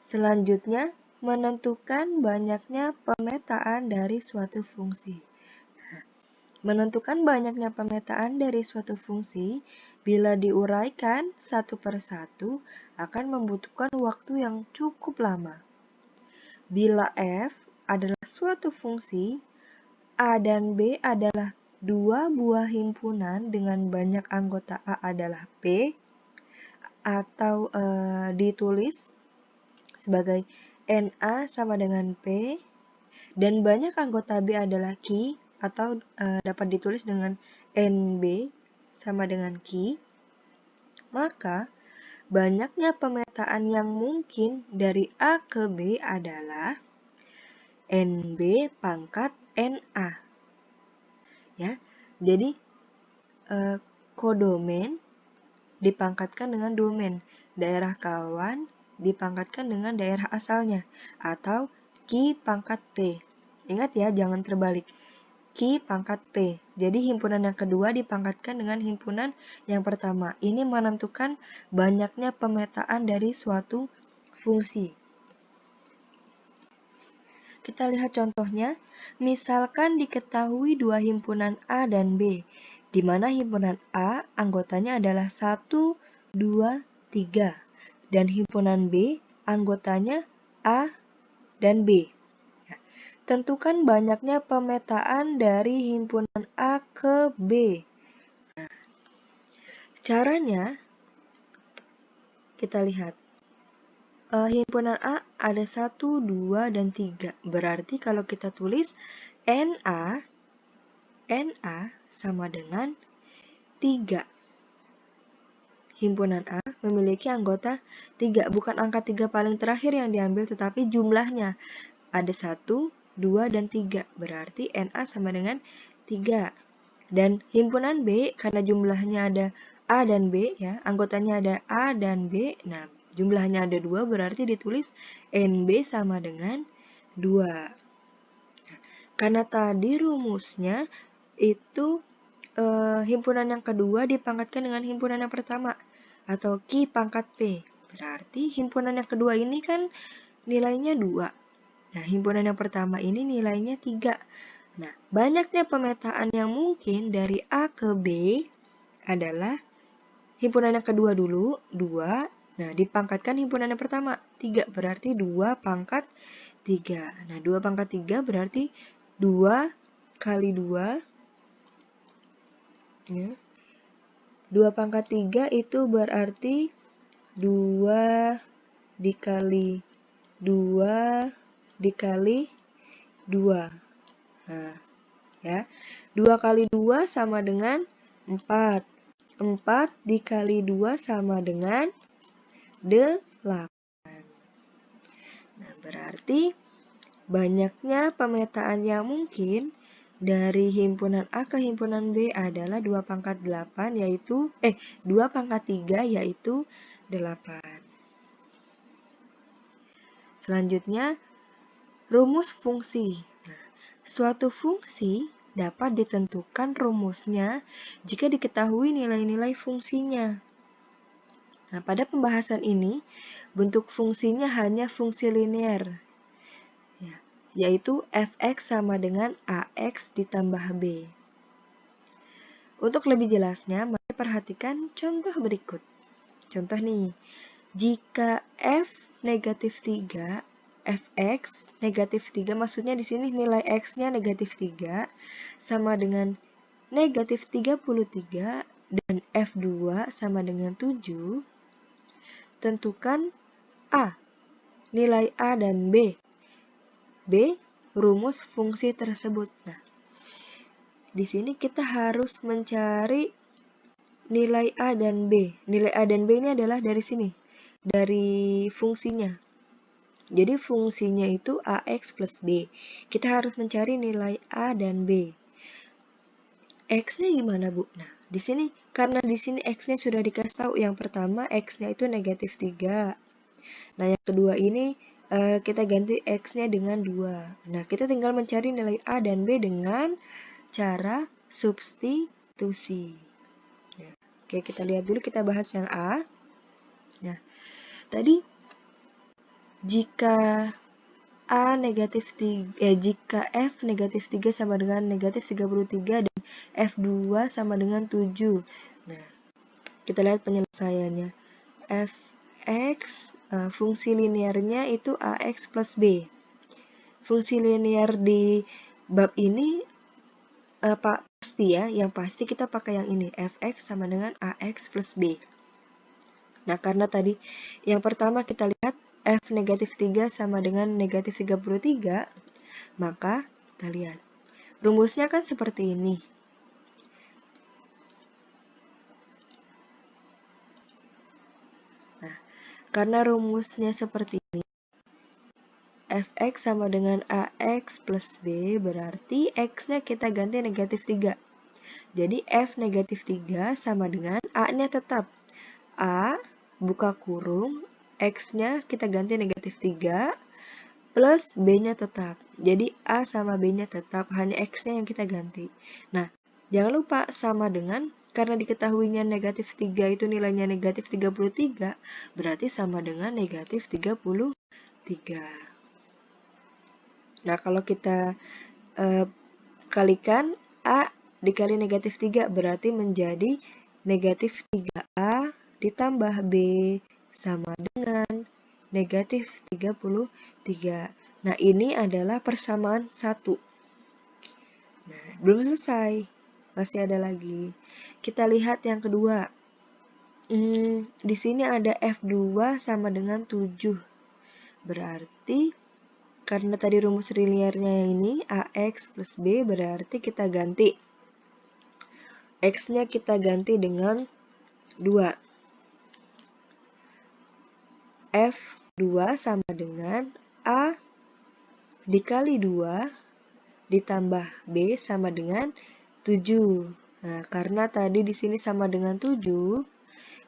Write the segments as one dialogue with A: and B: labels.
A: Selanjutnya, menentukan banyaknya pemetaan dari suatu fungsi. Menentukan banyaknya pemetaan dari suatu fungsi, bila diuraikan satu per satu, akan membutuhkan waktu yang cukup lama. Bila f adalah suatu fungsi, a dan b adalah dua buah himpunan dengan banyak anggota a adalah p, atau ditulis sebagai NA sama dengan P, dan banyak anggota B adalah Q, atau dapat ditulis dengan NB sama dengan Q, maka banyaknya pemetaan yang mungkin dari A ke B adalah NB pangkat NA. Ya, jadi kodomen dipangkatkan dengan domain, daerah kawan dipangkatkan dengan daerah asalnya, atau Q pangkat P. Ingat ya, jangan terbalik. Q pangkat P. Jadi himpunan yang kedua dipangkatkan dengan himpunan yang pertama. Ini menentukan banyaknya pemetaan dari suatu fungsi. Kita lihat contohnya. Misalkan diketahui dua himpunan A dan B, di mana himpunan A anggotanya adalah 1, 2, 3. Dan himpunan B anggotanya A dan B. Nah, tentukan banyaknya pemetaan dari himpunan A ke B. Nah, caranya kita lihat. Himpunan A ada 1, 2, dan 3. Berarti kalau kita tulis NA sama dengan 3. Himpunan A memiliki anggota 3, bukan angka 3 paling terakhir yang diambil, tetapi jumlahnya. Ada 1, 2, dan 3, berarti NA sama dengan 3. Dan himpunan B, karena jumlahnya ada A dan B, ya, anggotanya ada A dan B, nah jumlahnya ada 2, berarti ditulis NB sama dengan 2. Nah, karena tadi rumusnya itu himpunan yang kedua dipangkatkan dengan himpunan yang pertama, atau Q pangkat P. Berarti himpunan yang kedua ini kan nilainya 2. Nah, himpunan yang pertama ini nilainya 3. Nah, banyaknya pemetaan yang mungkin dari A ke B adalah himpunan yang kedua dulu, 2. Nah, dipangkatkan himpunan yang pertama, 3. Berarti 2 pangkat 3. Nah, 2 pangkat 3 berarti 2 kali 2. Ya. 2 pangkat 3 itu berarti 2 dikali 2 dikali 2. Nah, ya. 2 kali 2 sama dengan 4. 4 dikali 2 sama dengan 8. Nah, berarti banyaknya pemetaan yang mungkin dari himpunan A ke himpunan B adalah 2 pangkat 8 yaitu 2 pangkat 3 yaitu 8. Selanjutnya, rumus fungsi. Nah, suatu fungsi dapat ditentukan rumusnya jika diketahui nilai-nilai fungsinya. Nah, pada pembahasan ini, bentuk fungsinya hanya fungsi linear, yaitu fx sama dengan ax ditambah b. Untuk lebih jelasnya, mari perhatikan contoh berikut. Contoh nih, jika f negatif 3, fx negatif 3, maksudnya di sini nilai x-nya negatif 3, sama dengan negatif 33, dan f2 sama dengan 7, tentukan a, nilai a dan b. B, rumus fungsi tersebut. Nah, di sini kita harus mencari nilai A dan B. Nilai A dan B ini adalah dari sini, dari fungsinya. Jadi fungsinya itu AX plus B. Kita harus mencari nilai A dan B. X-nya gimana, Bu? Nah, di sini, karena di sini X-nya sudah dikasih tahu. Yang pertama, X-nya itu negatif 3. Nah, yang kedua ini kita ganti X-nya dengan 2. Nah, kita tinggal mencari nilai A dan B dengan cara substitusi. Ya. Oke, kita lihat dulu, kita bahas yang A. Nah, tadi jika jika F negatif 3 sama dengan negatif 33 dan F2 sama dengan 7. Nah, kita lihat penyelesaiannya. Fx, fungsi linearnya itu AX plus B. Fungsi linear di bab ini pasti ya, yang pasti kita pakai yang ini, Fx sama dengan AX plus B. Nah, karena tadi yang pertama kita lihat F negatif 3 sama dengan negatif 33, maka kita lihat. Rumusnya kan seperti ini. Nah, karena rumusnya seperti ini, Fx sama dengan AX plus B, berarti X-nya kita ganti negatif 3. Jadi F negatif 3 sama dengan A-nya tetap. A, buka kurung, X-nya kita ganti negatif 3, plus B-nya tetap. Jadi A sama B-nya tetap, hanya X-nya yang kita ganti. Nah, jangan lupa sama dengan, karena diketahuinya negatif 3 itu nilainya negatif 33, berarti sama dengan negatif 33. Nah, kalau kita kalikan A dikali negatif 3 berarti menjadi negatif 3A ditambah B sama dengan negatif 33. Nah, ini adalah persamaan 1. Nah, belum selesai. Masih ada lagi. Kita lihat yang kedua. Di sini ada F2 sama dengan 7. Berarti karena tadi rumus linearnya ini AX plus B, berarti kita ganti. X-nya kita ganti dengan 2. F2 sama dengan A dikali 2 ditambah B sama dengan 7. Nah, karena tadi di sini sama dengan 7,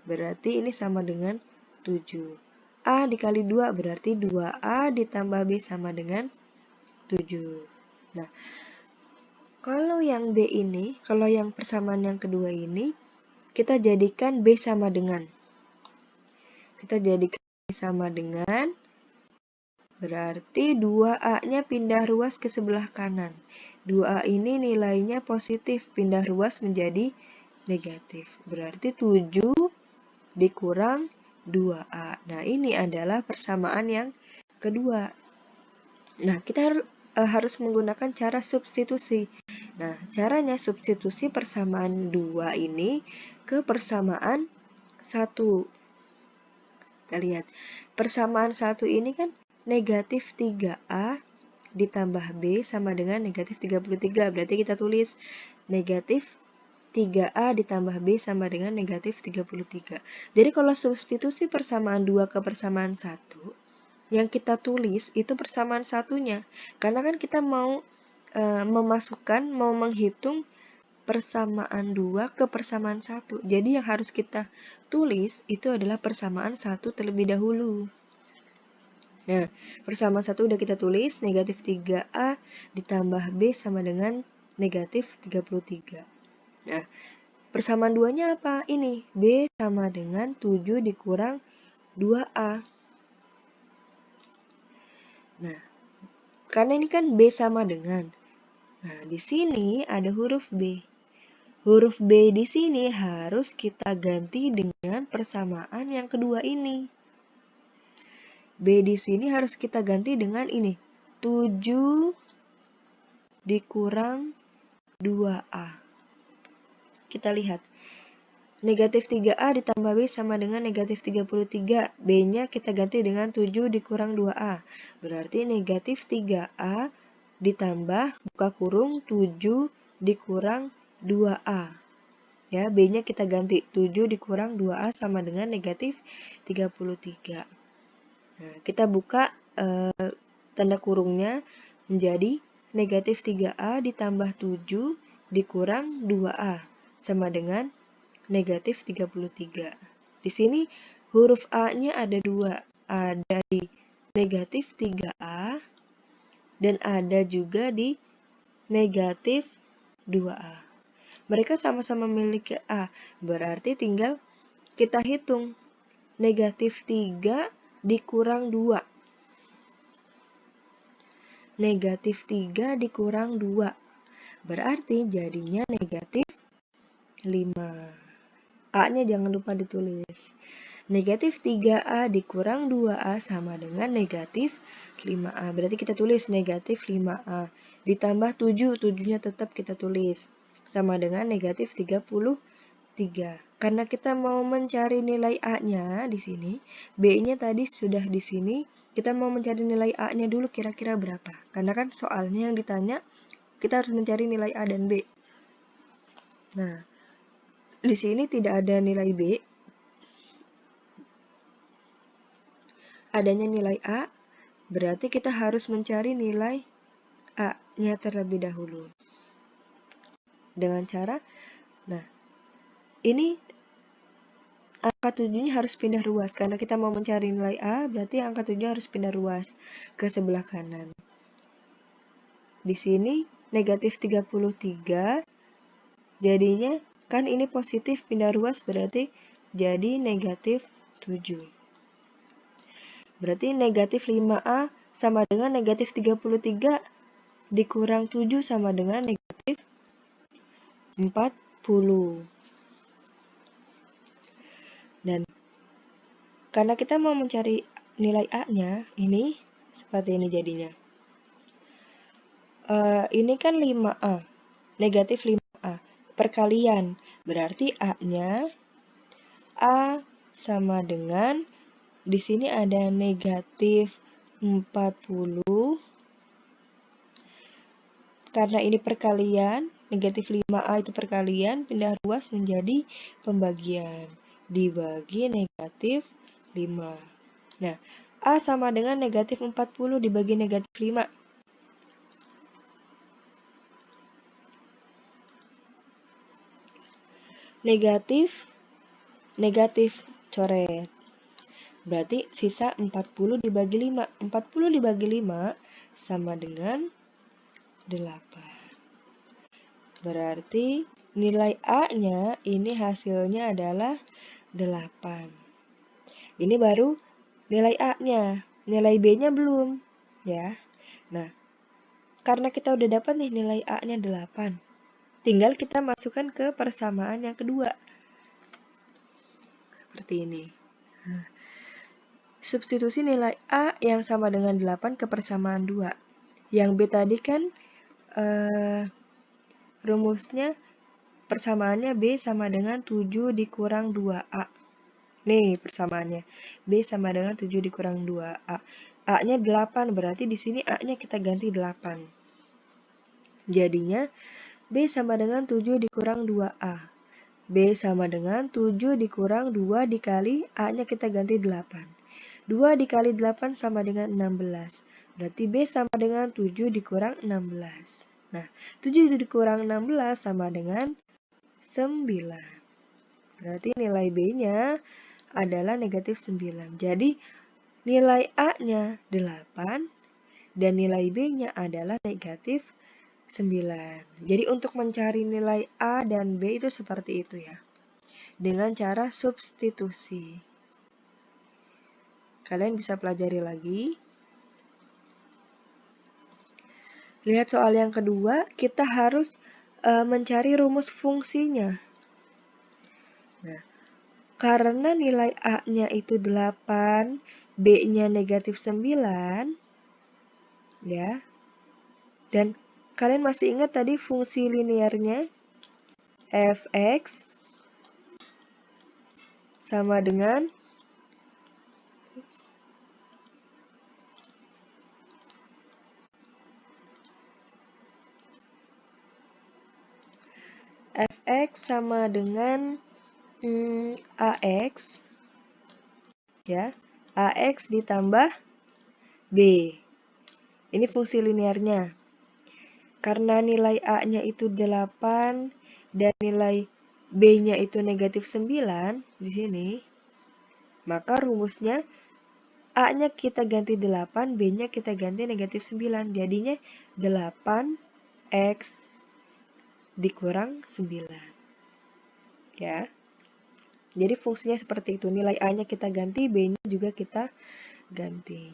A: berarti ini sama dengan 7. A dikali 2 berarti 2A ditambah B sama dengan 7. Nah, kalau yang B ini, kalau yang persamaan yang kedua ini, kita jadikan B sama dengan. Kita jadikan B sama dengan, berarti 2A-nya pindah ruas ke sebelah kanan. 2A ini nilainya positif, pindah ruas menjadi negatif. Berarti 7 dikurang 2A. Nah, ini adalah persamaan yang kedua. Nah, kita harus menggunakan cara substitusi. Nah, caranya substitusi persamaan 2 ini ke persamaan 1. Kita lihat, persamaan 1 ini kan negatif 3A ditambah B sama dengan negatif 33. Berarti kita tulis negatif 3A ditambah B sama dengan negatif 33. Jadi kalau substitusi persamaan 2 ke persamaan 1, yang kita tulis itu persamaan satunya. Karena kan kita mau mau menghitung persamaan 2 ke persamaan 1. Jadi yang harus kita tulis itu adalah persamaan 1 terlebih dahulu. Nah, persamaan 1 udah kita tulis, negatif 3A ditambah B sama dengan negatif 33. Nah, persamaan 2-nya apa? Ini, B sama dengan 7 dikurang 2A. Nah, karena ini kan B sama dengan. Nah, di sini ada huruf B. Huruf B di sini harus kita ganti dengan persamaan yang kedua ini. B di sini harus kita ganti dengan ini. 7 dikurang 2A. Kita lihat. Negatif 3A ditambah B sama dengan negatif 33. B-nya kita ganti dengan 7 dikurang 2A. Berarti negatif 3A ditambah, buka kurung, 7 dikurang 2A. Ya, B-nya kita ganti 7 dikurang 2A sama dengan negatif 33. Nah, kita buka tanda kurungnya menjadi negatif 3A ditambah 7 dikurang 2A sama dengan negatif 33. Di sini huruf A-nya ada 2. Ada di negatif 3A dan ada juga di negatif 2A. Mereka sama-sama memiliki A. Berarti tinggal kita hitung. Negatif 3 dikurang 2. negatif 3 dikurang 2. Berarti jadinya negatif 5. A-nya jangan lupa ditulis. Negatif 3A dikurang 2A sama dengan negatif 5A. Berarti kita tulis negatif 5A. Ditambah 7, 7-nya tetap kita tulis. Sama dengan negatif 33. Karena kita mau mencari nilai A-nya di sini, B-nya tadi sudah di sini, kita mau mencari nilai A-nya dulu kira-kira berapa. Karena kan soalnya yang ditanya, kita harus mencari nilai A dan B. Nah, di sini tidak ada nilai B, adanya nilai A, berarti kita harus mencari nilai A-nya terlebih dahulu. Dengan cara, nah, ini angka 7-nya harus pindah ruas. Karena kita mau mencari nilai A, berarti angka 7 harus pindah ruas ke sebelah kanan. Di sini negatif 33, jadinya kan ini positif pindah ruas berarti jadi negatif 7. Berarti negatif 5A sama dengan negatif 33 dikurang 7 sama dengan negatif 40. Dan karena kita mau mencari nilai A-nya, ini seperti ini jadinya. Ini kan 5A, negatif 5A, perkalian. Berarti A-nya, A sama dengan, di sini ada negatif 40. Karena ini perkalian, negatif 5A itu perkalian, pindah ruas menjadi pembagian. Dibagi negatif 5. Nah, A sama dengan negatif 40 dibagi negatif 5. Negatif, negatif, coret. Berarti sisa 40 dibagi 5. 40 dibagi 5 sama dengan 8. Berarti nilai A-nya ini hasilnya adalah 8. Ini baru nilai A-nya. Nilai B-nya belum. Ya. Nah, karena kita udah dapat nih nilai A-nya 8. Tinggal kita masukkan ke persamaan yang kedua. Seperti ini. Substitusi nilai A yang sama dengan 8 ke persamaan 2. Yang B tadi kan rumusnya persamaannya B sama dengan 7 dikurang 2A. Nih persamaannya. B sama dengan 7 dikurang 2A. A-nya 8, berarti di sini A-nya kita ganti 8. Jadinya B sama dengan 7 dikurang 2A. B sama dengan 7 dikurang 2 dikali A-nya kita ganti 8. 2 dikali 8 sama dengan 16. Berarti B sama dengan 7 dikurang 16. Nah, 7 dikurang 16 sama dengan 9. Berarti nilai B-nya adalah negatif 9. Jadi, nilai A-nya 8 dan nilai B-nya adalah negatif 9. Jadi, untuk mencari nilai A dan B itu seperti itu ya. Dengan cara substitusi. Kalian bisa pelajari lagi. Lihat soal yang kedua, kita harus mencari rumus fungsinya. Nah, karena nilai A-nya itu 8, B-nya negatif 9, ya. Dan kalian masih ingat tadi fungsi linearnya? Fx sama dengan Fx sama dengan Ax, ya, Ax ditambah B. Ini fungsi linearnya. Karena nilai A-nya itu 8 dan nilai B-nya itu negatif 9 di sini, maka rumusnya A-nya kita ganti 8, B-nya kita ganti negatif 9. Jadinya 8X dikurang 9. Ya. Jadi fungsinya seperti itu. Nilai A-nya kita ganti, B-nya juga kita ganti.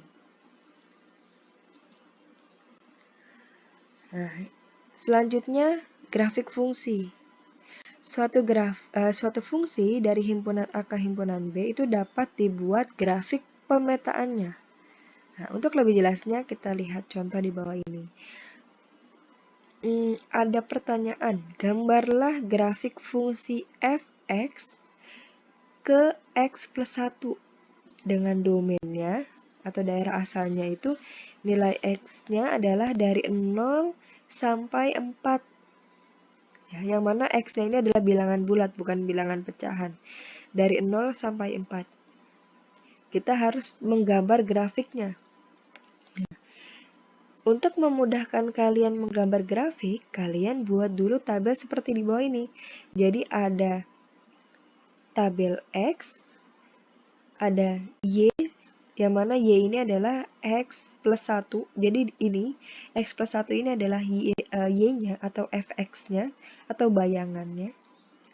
A: Nah, selanjutnya grafik fungsi. Suatu fungsi dari himpunan A ke himpunan B itu dapat dibuat grafik pemetaannya. Nah, untuk lebih jelasnya kita lihat contoh di bawah ini. Ada pertanyaan, gambarlah grafik fungsi fx ke x plus 1 dengan domainnya atau daerah asalnya itu nilai x-nya adalah dari 0 sampai 4. Ya, yang mana x-nya ini adalah bilangan bulat, bukan bilangan pecahan. Dari 0 sampai 4. Kita harus menggambar grafiknya. Untuk memudahkan kalian menggambar grafik, kalian buat dulu tabel seperti di bawah ini. Jadi ada tabel X, ada Y, yang mana Y ini adalah X plus 1. Jadi ini, X plus 1 ini adalah Y-nya atau Fx-nya atau bayangannya.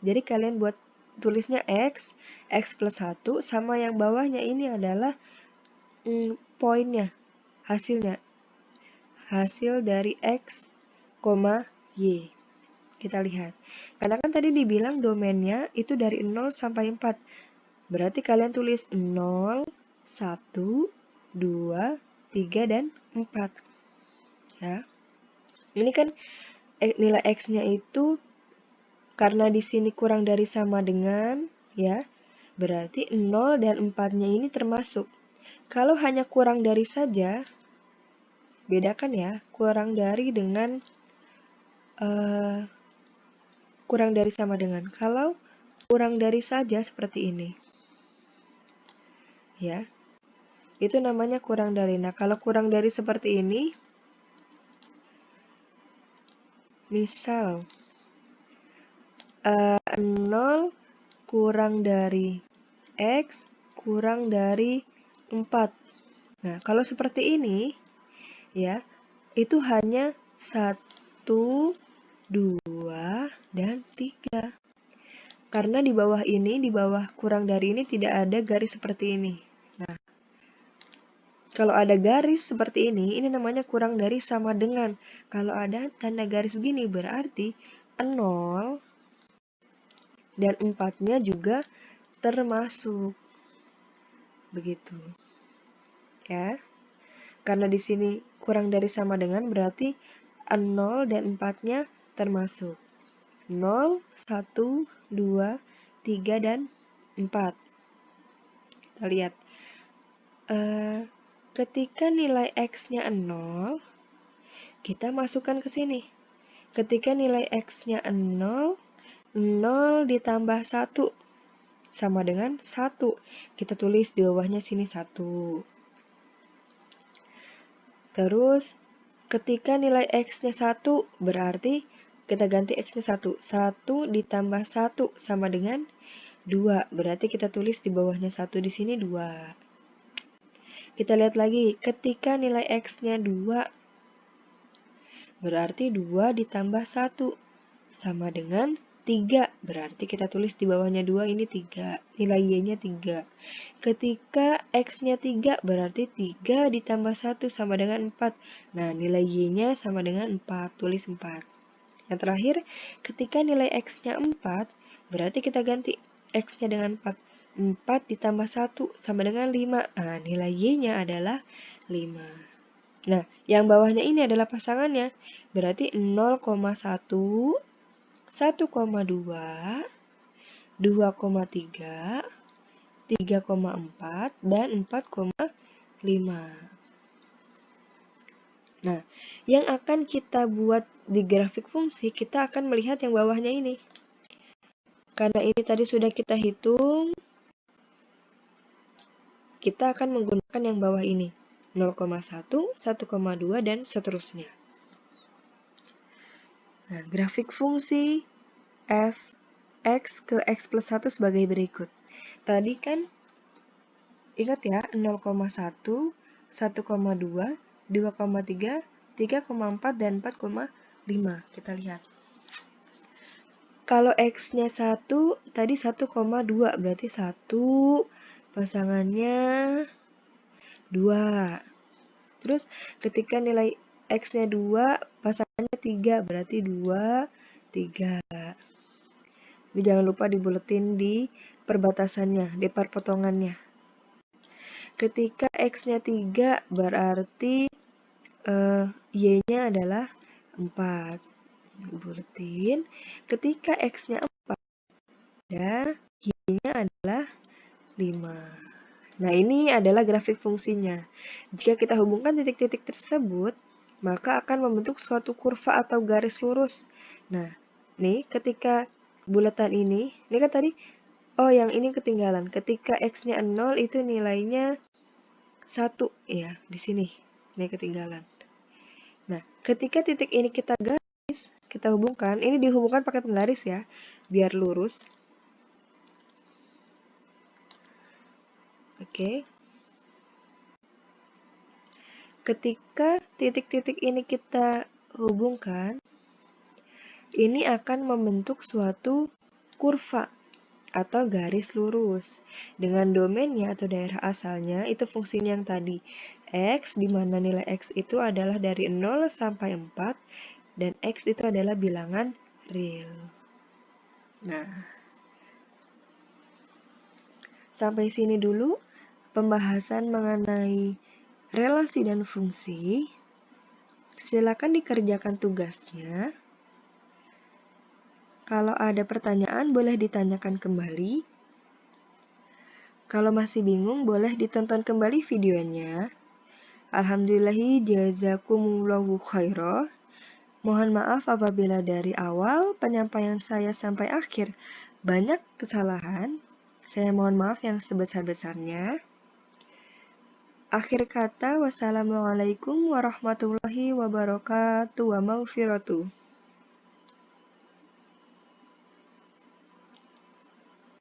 A: Jadi kalian buat tulisnya X plus 1, sama yang bawahnya ini adalah poinnya, hasilnya. Hasil dari X, Y. Kita lihat. Karena kan tadi dibilang domainnya itu dari 0 sampai 4. Berarti kalian tulis 0, 1, 2, 3, dan 4. Ya. Ini kan nilai X-nya itu karena di sini kurang dari sama dengan, ya, berarti 0 dan 4-nya ini termasuk. Kalau hanya kurang dari saja, bedakan ya, kurang dari dengan kurang dari sama dengan. Kalau kurang dari saja seperti ini, ya, itu namanya kurang dari. Nah, kalau kurang dari seperti ini, misal 0 kurang dari X kurang dari 4. Nah, kalau seperti ini, ya, itu hanya 1, 2, dan 3. Karena di bawah ini, di bawah kurang dari ini tidak ada garis seperti ini. Nah, kalau ada garis seperti ini namanya kurang dari sama dengan. Kalau ada tanda garis gini berarti 0 dan 4-nya juga termasuk. Begitu. Ya. Karena di sini kurang dari sama dengan berarti 0 dan 4-nya termasuk. 0, 1, 2, 3, dan 4. Kita lihat. Ketika nilai X-nya 0, kita masukkan ke sini. Ketika nilai X-nya 0, 0 ditambah 1 sama dengan 1. Kita tulis di bawahnya sini 1. Terus, ketika nilai X-nya 1, berarti kita ganti X-nya 1. 1 ditambah 1 sama dengan 2. Berarti kita tulis di bawahnya 1 di sini 2. Kita lihat lagi, ketika nilai X-nya 2, berarti 2 ditambah 1 sama dengan 3. Berarti kita tulis di bawahnya 2 ini 3. Nilai Y-nya 3. Ketika X-nya 3, berarti 3 ditambah 1 sama dengan 4. Nah, nilai Y-nya sama dengan 4. Tulis 4. Yang terakhir, ketika nilai X-nya 4, berarti kita ganti X-nya dengan 4. 4 ditambah 1 sama dengan 5. Nah, nilai Y-nya adalah 5. Nah, yang bawahnya ini adalah pasangannya. Berarti 0,1, 1,2, 2,3, 3,4, dan 4,5. Nah, yang akan kita buat di grafik fungsi, kita akan melihat yang bawahnya ini. Karena ini tadi sudah kita hitung, kita akan menggunakan yang bawah ini. 0,1, 1,2, dan seterusnya. Nah, grafik fungsi f x ke x plus 1 sebagai berikut. Tadi kan, ingat ya, 0,1, 1,2, 2,3, 3,4, dan 4,5. Kita lihat. Kalau X-nya 1, tadi 1,2, berarti 1, pasangannya 2. Terus ketika nilai X-nya 2, pasangannya 3, berarti 2, 3. Ini jangan lupa dibuletin di perbatasannya, di perpotongannya. Ketika X-nya 3, berarti Y-nya adalah 4. Buletin. Ketika X-nya 4, dan Y-nya adalah 5. Nah, ini adalah grafik fungsinya. Jika kita hubungkan titik-titik tersebut, maka akan membentuk suatu kurva atau garis lurus. Nah, nih ketika bulatan ini kan tadi, yang ini ketinggalan. Ketika X-nya 0 itu nilainya 1, ya, di sini. Ini ketinggalan. Nah, ketika titik ini kita garis, kita hubungkan, ini dihubungkan pakai penggaris ya, biar lurus. Oke. Ketika titik-titik ini kita hubungkan, ini akan membentuk suatu kurva atau garis lurus. Dengan domainnya atau daerah asalnya, itu fungsinya yang tadi. X, di mana nilai X itu adalah dari 0 sampai 4, dan X itu adalah bilangan real. Nah, sampai sini dulu pembahasan mengenai relasi dan fungsi. Silakan dikerjakan tugasnya. Kalau ada pertanyaan, boleh ditanyakan kembali. Kalau masih bingung, boleh ditonton kembali videonya. Alhamdulillahi jazakumullahu khairah. Mohon maaf apabila dari awal penyampaian saya sampai akhir banyak kesalahan. Saya mohon maaf yang sebesar-besarnya. Akhir kata, wassalamualaikum warahmatullahi wabarakatuh wa maghfiratuh.